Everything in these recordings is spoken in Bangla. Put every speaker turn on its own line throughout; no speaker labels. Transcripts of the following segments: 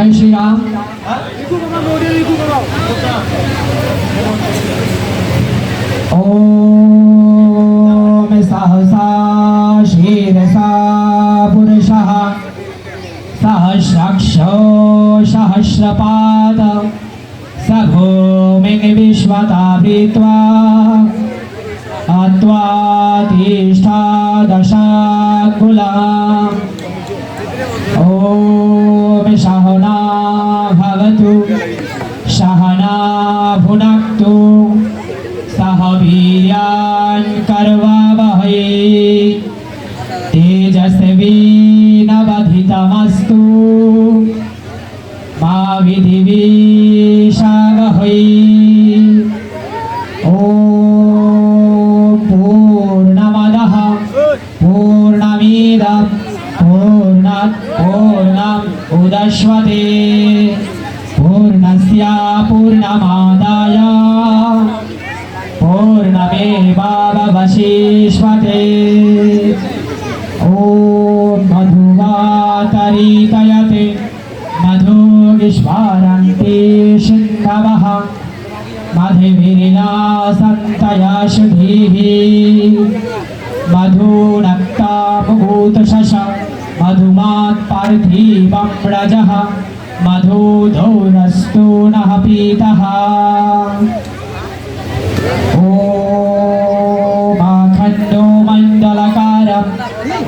जय श्री राम। ओम सहसा शीरसा पुरुषः सहस्राक्षो सहस्रपाद स भूमिं विश्वता भीत्वा अत्वातिष्ठादशाकुला। ओम सहना भवतु सहना भुनक्तु सह वीर्यान् करवावहै तेजस्विनावधीतमस्तु मा विद्विषावहै। ॐ पूर्णमदः पूर्णमिदं पूर्णात् पूर्णम् उदच्यते पूर्णस्य पूर्णमादाय पूर्णमेवावशिष्यते। ॐ मधुवातरीतयते मधुविश्वारन्ति सिन्धवः मधुभिर्नासन्तयशुधिः मधुनक्तामभूतशश मधुमात्पार्थिवं व्रजः मधुधौरस्तु नः पीतः। ओमाखण्डो मण्डलकारं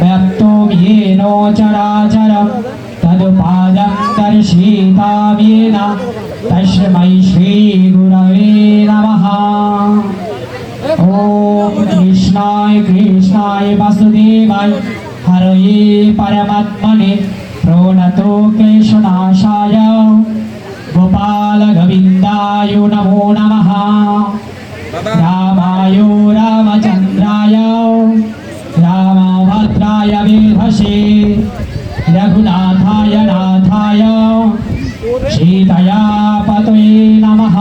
व्याप्तो येन चराचरं तदुपादं दर्शितां येन तस्मै श्रीगुरवे नमः। ॐ कृष्णाय कृष्णाय वासुदेवाय हरये परमात्मने प्रणतो क्लेशनाशाय गोपालगोविन्दाय नमो नमः। रामाय रामचन्द्राय रामभद्राय वेधसे रघुनाथाय नाथाय सीतया पतये नमः।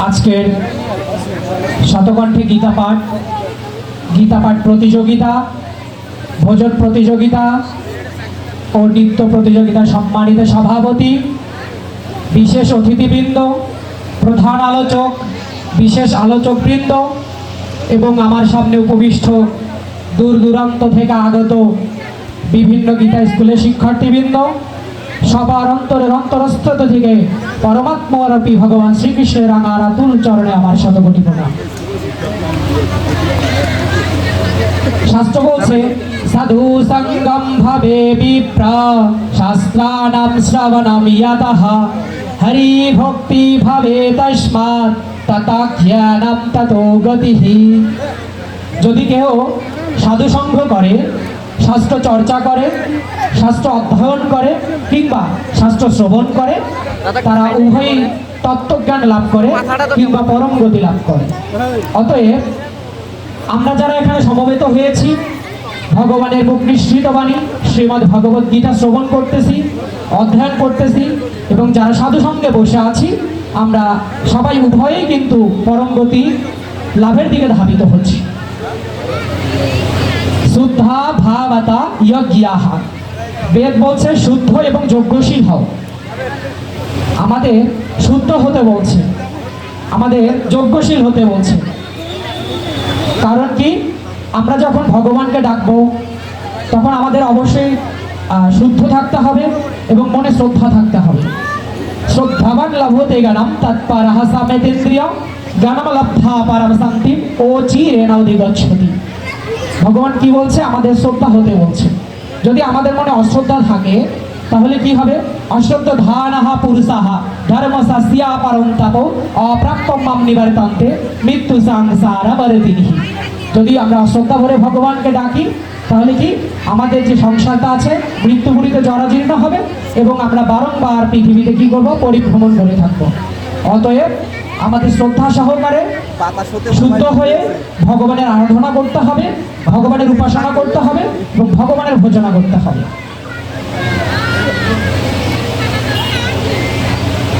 আজকের শতকণ্ঠে গীতা পাঠ প্রতিযোগিতা, ভোজন প্রতিযোগিতা ও নৃত্য প্রতিযোগিতা সম্মানিত সভাপতি, বিশেষ অতিথিবৃন্দ, প্রধান আলোচক, বিশেষ আলোচকবৃন্দ এবং আমার সামনে উপবিষ্ট দূর দূরান্ত থেকে আগত বিভিন্ন গীতা স্কুলের শিক্ষার্থীবৃন্দ, সবার অন্তরের অন্তরস্থ থেকে পরমাত্মরূপী ভগবান শ্রীকৃষ্ণের রাঙা তুল চরণে আমার শতকোটি প্রণাম। শাস্ত্র বলছে সাধু সঙ্গম ভাবে বিপ্র শাস্ত্রাণাম শ্রবণম ইয়াতঃ হরি ভক্তি ভাবে তস্মাৎ ততা জ্ঞানম ততো গতিঃ। যদি কেউ সাধু সঙ্গ করে, শাস্ত্র চর্চা করে, শাস্ত্র অধ্যয়ন করে কিংবা শাস্ত্র শ্রবণ করে, তারা উভয়ই তত্ত্বজ্ঞান লাভ করে কিংবা পরম গতি লাভ করে। অতএব আমরা যারা এখানে সমবেত হয়েছি, ভগবানের মুখ নিঃসৃত বাণী শ্রীমদ্ ভগবদ গীতা শ্রবণ করতেছি, অধ্যয়ন করতেছি এবং যারা সাধু সঙ্গে বসে আছি, আমরা সবাই উভয়েই কিন্তু পরম গতি লাভের দিকে ধাবিত হচ্ছি। শুদ্ধা ভাবতা যজ্ঞাহ, বেদ বলছে শুদ্ধ এবং যজ্ঞশীল হও। আমাদের শুদ্ধ হতে বলছে, আমাদের যজ্ঞশীল হতে বলছে। কারণ কি, আমরা যখন ভগবানকে ডাকবো তখন আমাদের অবশ্যই শুদ্ধ থাকতে হবে এবং মনে শ্রদ্ধা থাকতে হবে। শ্রদ্ধাবান লভতে জ্ঞানম তৎপরঃ সমেতেন্দ্রিয়ম জ্ঞানম লব্ধা পরম শান্তিম অচিরেণ অধিগচ্ছতি। ভগবান কি বলছে, আমাদের শ্রদ্ধা হতে বলছে। যদি আমাদের মনে অশ্রদ্ধা থাকে তাহলে কি হবে, অশ্রদ্ধ ধানহা পুরুষাহ ধর্মশাস্যা পরন্তপ অপ্রাপ্তম মাম নিবর্তন্তে মৃত্যু সংসার বরতিনিহি। যদি আমরা অশ্রদ্ধা ভরে ভগবানকে ডাকি তাহলে কি আমাদের যে সংসারটা আছে মৃত্যুপুরীতে জরাজীর্ণ হবে এবং আমরা বারংবার পৃথিবীতে কি করব, পরিভ্রমণ করে থাকবো। অতএব আমাদের শ্রদ্ধা সহকারে শুদ্ধ হয়ে ভগবানের আরাধনা করতে হবে, ভগবানের উপাসনা করতে হবে এবং ভগবানের ভজনা করতে হবে।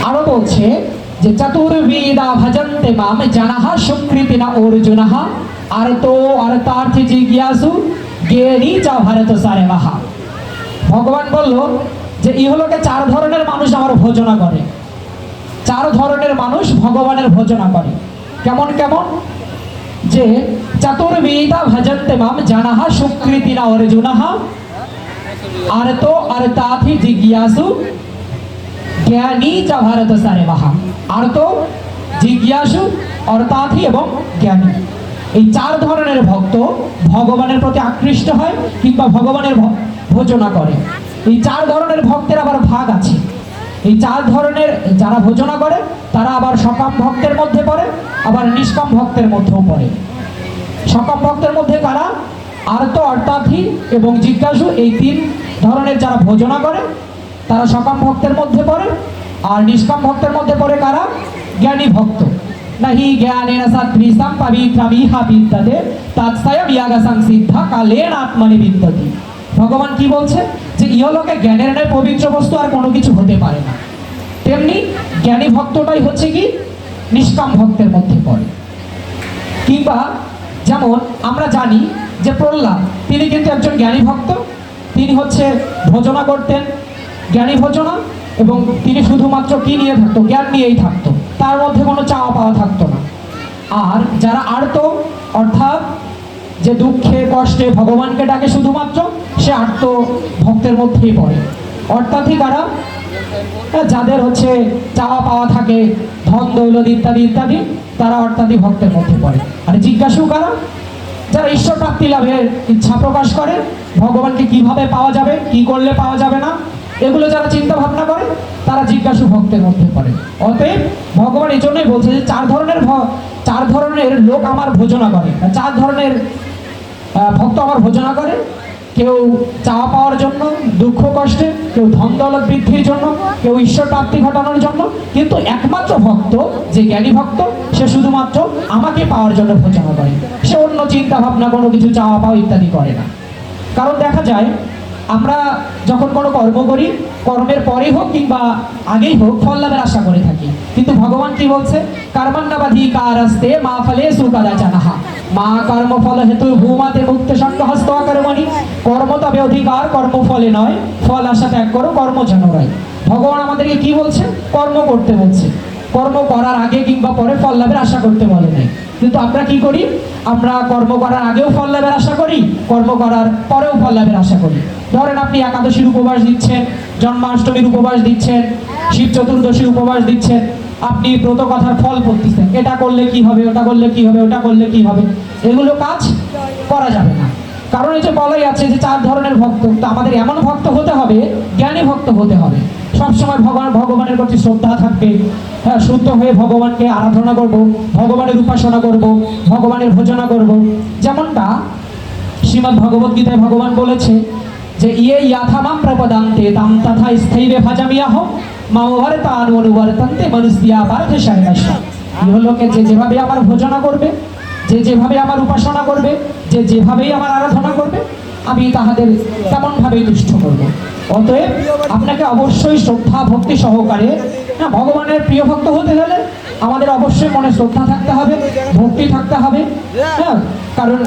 আরো বলছে যে চতুর্বেদা ভজন্তে মাম জনাঃ সুকৃতিনা অর্জুনঃ আরতো অর্থার্থ জিজ্ঞাসু জ্ঞানী চ ভরত সারবঃ। ভগবান বলল যে ইহলোকে 4 ধরনের মানুষ আমার ভোজনা করে। 4 ধরনের মানুষ ভগবানের ভোজনা করে। কেমন কেমন? যে চতুর্বেদা ভজন্তে মাম জানাহা সুকৃতিনা অর্জুনাহা আরতো অর্থাথি জিজ্ঞাসু জ্ঞানী চ ভারত সারেবাহা। আরতো, জিজ্ঞাসু, অর্থাথি এবং জ্ঞানী, এই 4 ধরনের ভক্ত ভগবানের প্রতি আকৃষ্ট হয় কিংবা ভগবানের ভোজনা করে। এই 4 ধরনের ভক্তের আবার ভাগ আছে। এই 4 ধরনের যারা ভোজনা করে তারা আবার সকাম ভক্তের মধ্যে পড়ে, আবার নিষ্কাম ভক্তের মধ্যেও পড়ে। সকাম ভক্তের মধ্যে কারা? আর্ত, অর্থাথি এবং জিজ্ঞাসু, এই 3 ধরনের যারা ভোজনা করে তারা সকাম ভক্তের মধ্যে পড়ে। আর নিষ্কাম ভক্তের মধ্যে পড়ে কারা? জ্ঞানী ভক্ত। নাহি জ্ঞানেন সৎভৃসম পবিত্রমিহা বিদ্যতে তৎসয়ম ইয়াগসং সিদ্ধা কালেন আত্মনি বিদ্যতি। ভগবান কি বলছে? যে ইহলোকে জ্ঞানের ন্যায় পবিত্র বস্তু আর কোনো কিছু হতে পারে না। তেমনি জ্ঞানী ভক্তটাই হচ্ছে কি নিষ্কাম ভক্তের মধ্যে পড়ে। কিংবা যেমন আমরা জানি যে প্রহ্লাদ, তিনি কিন্তু একজন জ্ঞানী ভক্ত। তিনি হচ্ছে ভোজনা করতেন, জ্ঞানী ভোজনা, এবং তিনি শুধুমাত্র কি নিয়ে থাকতো? জ্ঞান নিয়েই থাকতো, তার মধ্যে কোনো চাওয়া পাওয়া থাকতো না। আর যারা আর্ত, অর্থাৎ যে দুঃখে কষ্টে ভগবানকে ডাকে শুধুমাত্র, সে আর্ত ভক্তের মধ্যেই পড়ে। অর্থাৎই কারা? যাদের হচ্ছে চাওয়া পাওয়া থাকে, ধন দৌলত ইত্যাদি ইত্যাদি, তারা অর্থাৎই ভক্তের মধ্যে পড়ে। আর জিজ্ঞাসু কারা? যারা ঈশ্বর প্রাপ্তি লাভের ইচ্ছা প্রকাশ করে, ভগবানকে কিভাবে পাওয়া যাবে, কি করলে পাওয়া যাবে না, এগুলো যারা চিন্তা ভাবনা করে, তারা জিজ্ঞাসু ভক্তের মধ্যে পড়ে। অতএব ভগবান এই জন্যই বলছে যে 4 ধরনের লোক আমার ভোজনা করে, 4 ধরনের ভক্ত আমার ভোজনা করে। কেউ চাওয়া পাওয়ার জন্য, দুঃখ কষ্টে, কেউ ধন দৌলত বৃদ্ধির জন্য, কেউ ঈশ্বর প্রাপ্তি ঘটানোর জন্য। কিন্তু একমাত্র ভক্ত যে জ্ঞানী ভক্ত, সে শুধুমাত্র আমাকে পাওয়ার জন্য ভোজনা করে। সে অন্য চিন্তা ভাবনা, কোনো কিছু চাওয়া পাওয়া ইত্যাদি করে না। কারণ দেখা যায় আমরা যখন কোনো কর্ম করি, কর্মের পরে হোক কিংবা আগেই হোক, ফল লাভের আশা করে থাকি। কিন্তু ভগবান কি বলছে? কর্মণ্যবাধিকারস্তে মা ফলেষু কদাচন। মা কর্মফল হেতু ভূমাতে মুক্ত সংহস্ত কর্মণি। কর্ম তবে অধিকার, কর্মফলে নয়। ফল আশা ত্যাগ করো, কর্ম যেন রয়। ভগবান আমাদেরকে কি বলছে? কর্ম করতে বলছে। কর্ম করার আগে কিংবা পরে ফল লাভের আশা করতে বলে নাই। কিন্তু আমরা কি করি? আমরা কর্ম করার আগেও ফল লাভের আশা করি, কর্ম করার পরেও ফল লাভের আশা করি। ধরেন আপনি একাদশীর উপবাস দিচ্ছেন, জন্মাষ্টমীর উপবাস দিচ্ছেন, শিব চতুর্দশীর উপবাস দিচ্ছেন, আপনি ব্রত কথার ফল পড়তেছেন, এটা করলে কি হবে, ওটা করলে কি হবে, ওটা করলে কি হবে, এগুলো কাজ করা যাবে না। কারণ এই যে বলাই আছে যে 4 ধরনের ভক্ত, তো আমাদের এমন ভক্ত হতে হবে, জ্ঞানী ভক্ত হতে হবে। সবসময় ভগবানের প্রতি শ্রদ্ধা থাকবে, হ্যাঁ, শুদ্ধ হয়ে ভগবানকে আরাধনা করব, ভগবানের উপাসনা করব, ভগবানের ভোজনা করব। যেমনটা শ্রীমদ্ ভগবত গীতায় ভগবান বলেছে যে ইয়ে ইয়াথামাম প্রপদান্তে তাম তথা স্থৈরে ভাজামিয়াহ মামবর্তান অনুবর্তন্তে মনুষ্যা পার্থে শায়নাস্য। ইহলোকে যে যেভাবে আমার ভোজনা করবে, যে যেভাবে আমার উপাসনা করবে, যে যেভাবেই আমার আরাধনা করবে, আমি তাহাদের তেমনভাবেই তুষ্ট করব। অতএব আপনাকে অবশ্যই শ্রদ্ধা ভক্তি সহকারে, হ্যাঁ, ভগবানের প্রিয় ভক্ত হতে হলে আমাদের অবশ্যই মনে শ্রদ্ধা থাকতে হবে, ভক্তি থাকতে হবে। হ্যাঁ, কারণ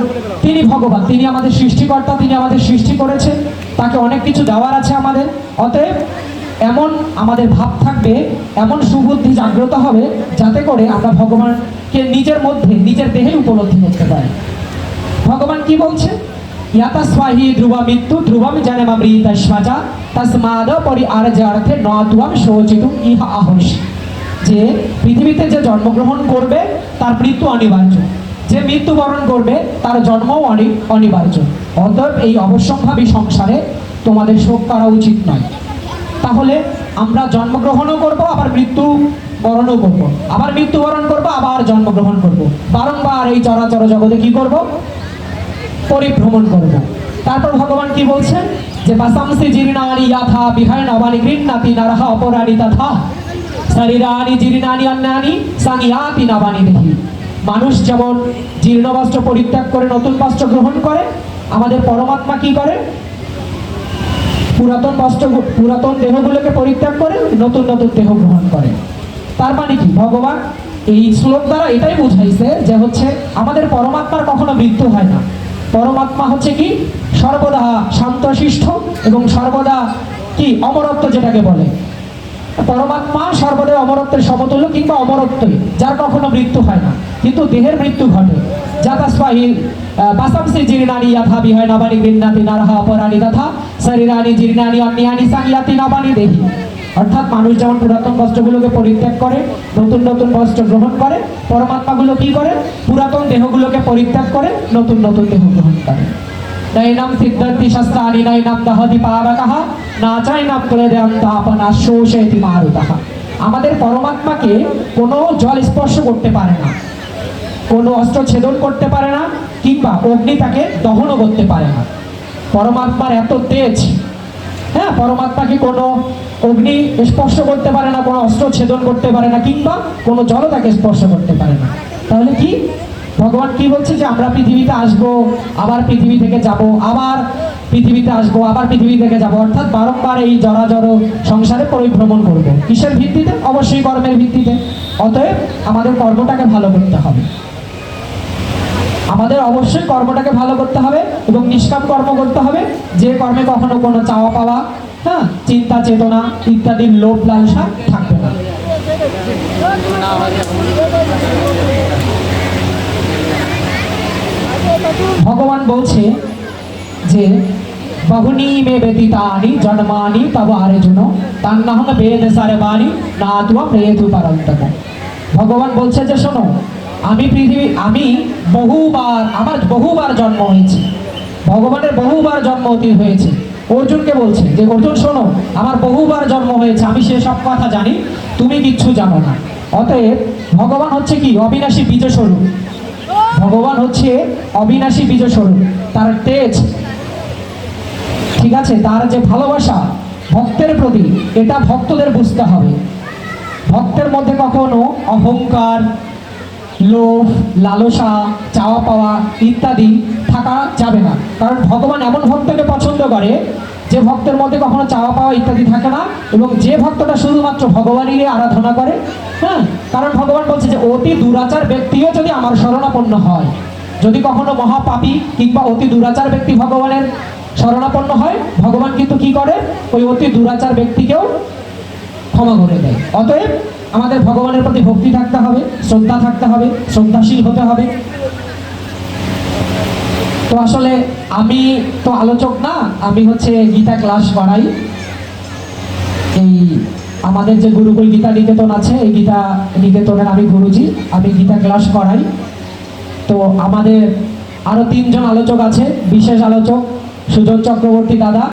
তিনি ভগবান, তিনি আমাদের সৃষ্টিকর্তা, তিনি আমাদের সৃষ্টি করেছে, তাকে অনেক কিছু দেওয়ার আছে আমাদের। অতএব এমন আমাদের ভাব থাকবে, এমন সুবুদ্ধি জাগ্রত হবে, যাতে করে আমরা ভগবানকে নিজের মধ্যে, নিজের দেহে উপলব্ধি করতে পারি। ভগবান কি বলছে? ইয়াতাস্বাহি ধ্রুবা মৃত্যু ধ্রুবম জনমমৃতস্বাচা তস্মাদ পরি আর্যার্থে ন ত্বম শোচিতুম ইহা আহর্ষি। যে পৃথিবীতে যে জন্মগ্রহণ করবে তার মৃত্যু অনিবার্য, যে মৃত্যুবরণ করবে তার জন্মও অনিবার্য। অতএব এই অবশ্যম্ভাবী সংসারে তোমাদের শোক করা উচিত নয়। তাহলে আমরা জন্মগ্রহণও করব, আবার মৃত্যু বরণও করব, আবার মৃত্যুবরণ করব, আবার জন্মগ্রহণ করব, বারংবার এই চরাচর জগতে কি করব? পরিভ্রমণ করব। তারপর ভগবান কি বলছেন? যে বাসাংসি জীর্ণানি ইয়াথা বিহায় নবানি গৃহ্ণাতি নরহ অপরাণি তথা শরীরানি জীর্ণানি অন্যানি সংয়াতি নবানি দেহি। মানুষ যেমন জীর্ণ বস্ত্র পরিত্যাগ করে নতুন বস্ত্র গ্রহণ করে, আমাদের পরমাত্মা কি করে? পুরাতন দেহগুলোকে পরিত্যাগ করে নতুন নতুন দেহ গ্রহণ করে। তার মানে কি? ভগবান এই শ্লোক দ্বারা এটাই বুঝাইছে যে হচ্ছে আমাদের পরমাত্মার কখনো মৃত্যু হয় না। পরমাত্মা হচ্ছে কি? সর্বদা শান্তশিষ্ট এবং সর্বদা কি অমরত্ব যেটাকে বলে। পরমাত্মা সর্বদা অমরত্বের সমতুল্য কিংবা অমরত্বই, যার কখনো মৃত্যু হয় না, কিন্তু দেহের মৃত্যু ঘটে। যাতাস্বাহি বাসামসি জীর্ণানি যথা বিহায় নবানি গৃহ্ণাতি নারহা অপরাণী তথা শরীরানি জীর্ণানি অন্যানি সংয়াতি নবানি দেহি। অর্থাৎ মানুষ যেমন পুরাতন বস্ত্রগুলোকে পরিত্যাগ করে নতুন নতুন বস্ত্র গ্রহণ করে, পরমাত্মাগুলো কি করে? পুরাতন দেহগুলোকে পরিত্যাগ করে নতুন নতুন দেহ গ্রহণ করে। নৈনম সিদ্ধান্তি শস্ত্রাণি নৈনম দহতি পাবকঃ না চাইনম ক্লেদয়ন্তাপনা শোষয়তি মারুতঃ। আমাদের পরমাত্মাকে কোনো জল স্পর্শ করতে পারে না, কোনো অস্ত্র ছেদন করতে পারে না, কিংবা অগ্নি তাকে দহনও করতে পারে না। পরমাত্মার এত তেজ, হ্যাঁ, পরমাত্মাকে কোনো অগ্নি স্পর্শ করতে পারে না, কোনো অস্ত্র ছেদন করতে পারে না, কিংবা কোনো জলও তাকে স্পর্শ করতে পারে না। তাহলে কি ভগবান কি বলছে? যে আমরা পৃথিবীতে আসবো, আবার পৃথিবী থেকে যাব, আবার পৃথিবীতে আসবো, আবার পৃথিবী থেকে যাব, অর্থাৎ বারংবার এই জরাজর সংসারে পরিভ্রমণ করব। কিসের ভিত্তিতে? অবশ্যই কর্মের ভিত্তিতে। অতএব আমাদের কর্মটাকে ভালো করতে হবে, আমাদের অবশ্যই কর্মটাকে ভালো করতে হবে এবং নিষ্কাম কর্ম করতে হবে, যে কর্মে কখনো কোনো চাওয়া পাওয়া, হ্যাঁ, চিন্তা চেতনা ইত্যাদির লোভ লালসা থাকবে না। ভগবান বলছে যে বহুনি মে ব্যতীতানি জন্মানি তব আর্জুন তান্নাহং বেদ সর্বাণি না ত্বম প্রেতু পরন্তম। ভগবান বলছে যে শোনো, আমি বহুবার, আমার বহুবার জন্ম হয়েছে, ভগবানের বহুবার জন্ম অতীত হয়েছে। অর্জুনকে বলছে যে অর্জুন শোনো, আমার বহুবার জন্ম হয়েছে, আমি সে সব কথা জানি, তুমি কিচ্ছু জানো না। অতএব ভগবান হচ্ছে কি? অবিনাশী বীজস্বরূপ। ভগবান হচ্ছে অবিনাশী বীজস্বরূপ। তার তেজ, ঠিক আছে, তার যে ভালোবাসা ভক্তের প্রতি, এটা ভক্তদের বুঝতে হবে। ভক্তের মধ্যে কখনো অহংকার, লোভ, লালসা, চাওয়া পাওয়া ইত্যাদি থাকা যাবে না। কারণ ভগবান এমন ভক্তকে পছন্দ করে যে ভক্তের মধ্যে কখনো চাওয়া পাওয়া ইত্যাদি থাকে না, এবং যে ভক্তটা শুধুমাত্র ভগবানেরই আরাধনা করে। হ্যাঁ, কারণ ভগবান বলছে যে অতি দুরাচার ব্যক্তিও যদি আমার শরণাপন্ন হয়, যদি কখনো মহাপাপী কিংবা অতি দুরাচার ব্যক্তি ভগবানের শরণাপন্ন হয়, ভগবান কিন্তু কি করে? ওই অতি দুরাচার ব্যক্তিকেও ক্ষমা করে দেয়। অতএব আমাদের ভগবানের প্রতি ভক্তি থাকতে হবে, শ্রদ্ধা থাকতে হবে, শ্রদ্ধাশীল হতে হবে। তো আসলে আমি তো আলোচক না, আমি হচ্ছে গীতা ক্লাস করাই। এই আমাদের যে গুরুকুল গীতা নিকেতন আছে, এই গীতা নিকেতনের আমি গুরুজি, আমি গীতা ক্লাস করাই। তো আমাদের আরো 3 জন আলোচক আছে, বিশেষ আলোচক সুজন চক্রবর্তী দাদা।